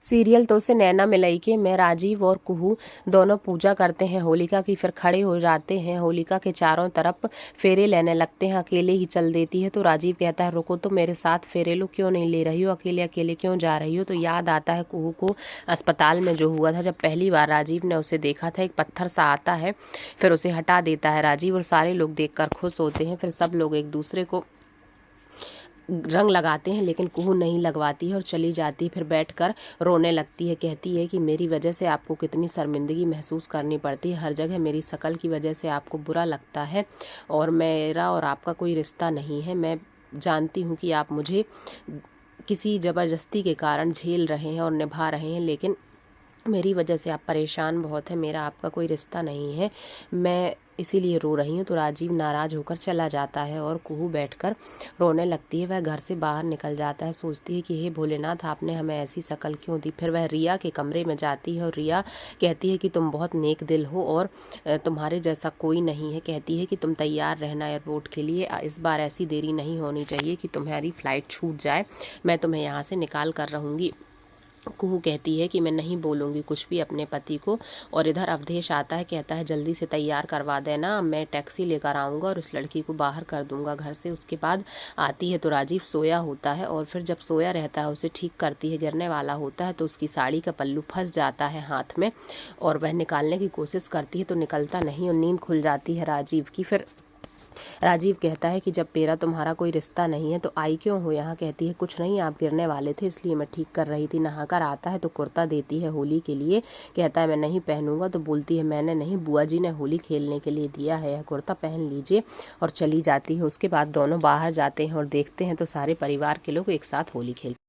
Serial तो से नैना मिलई में राजीव और कुहू दोनों पूजा करते हैं होलिका की। फिर खड़े हो जाते हैं, होलिका के चारों तरफ फेरे लेने लगते हैं। अकेले ही चल देती है तो राजीव कहता है रुको तो मेरे साथ फेरे लो, क्यों नहीं ले रही हो, अकेले अकेले क्यों जा रही हो। तो याद आता है कुहू को अस्पताल में जो हुआ था, जब पहली बार राजीव ने उसे देखा था। एक पत्थर सा आता है, फिर उसे हटा देता है राजीव और सारे लोग देखकर खुश होते हैं। फिर सब लोग एक दूसरे को रंग लगाते हैं, लेकिन कुहू नहीं लगवाती है और चली जाती है। फिर बैठकर रोने लगती है, कहती है कि मेरी वजह से आपको कितनी शर्मिंदगी महसूस करनी पड़ती है, हर जगह मेरी शक्ल की वजह से आपको बुरा लगता है और मेरा और आपका कोई रिश्ता नहीं है। मैं जानती हूँ कि आप मुझे किसी ज़बरदस्ती के कारण झेल रहे हैं और निभा रहे हैं, लेकिन मेरी वजह से आप परेशान बहुत हैं, मेरा आपका कोई रिश्ता नहीं है, मैं इसीलिए रो रही हूँ। तो राजीव नाराज़ होकर चला जाता है और कुहू बैठकर रोने लगती है। वह घर से बाहर निकल जाता है, सोचती है कि हे भोलेनाथ, आपने हमें ऐसी शक्ल क्यों दी। फिर वह रिया के कमरे में जाती है और रिया कहती है कि तुम बहुत नेक दिल हो और तुम्हारे जैसा कोई नहीं है। कहती है कि तुम तैयार रहना एयरपोर्ट के लिए, इस बार ऐसी देरी नहीं होनी चाहिए कि तुम्हारी फ़्लाइट छूट जाए, मैं तुम्हें यहाँ से निकाल कर रहूँगी। कुहू कहती है कि मैं नहीं बोलूँगी कुछ भी अपने पति को। और इधर अवधेश आता है, कहता है जल्दी से तैयार करवा देना, मैं टैक्सी लेकर आऊँगा और उस लड़की को बाहर कर दूँगा घर से। उसके बाद आती है तो राजीव सोया होता है और फिर जब सोया रहता है उसे ठीक करती है, गिरने वाला होता है तो उसकी साड़ी का पल्लू फंस जाता है हाथ में और वह निकालने की कोशिश करती है तो निकलता नहीं और नींद खुल जाती है राजीव की। फिर राजीव कहता है कि जब मेरा तुम्हारा कोई रिश्ता नहीं है तो आई क्यों हो यहाँ। कहती है कुछ नहीं, आप गिरने वाले थे इसलिए मैं ठीक कर रही थी। नहाकर आता है तो कुर्ता देती है होली के लिए, कहता है मैं नहीं पहनूंगा। तो बोलती है मैंने नहीं, बुआ जी ने होली खेलने के लिए दिया है, यह कुर्ता पहन लीजिए, और चली जाती है। उसके बाद दोनों बाहर जाते हैं और देखते हैं तो सारे परिवार के लोग एक साथ होली खेलते हैं।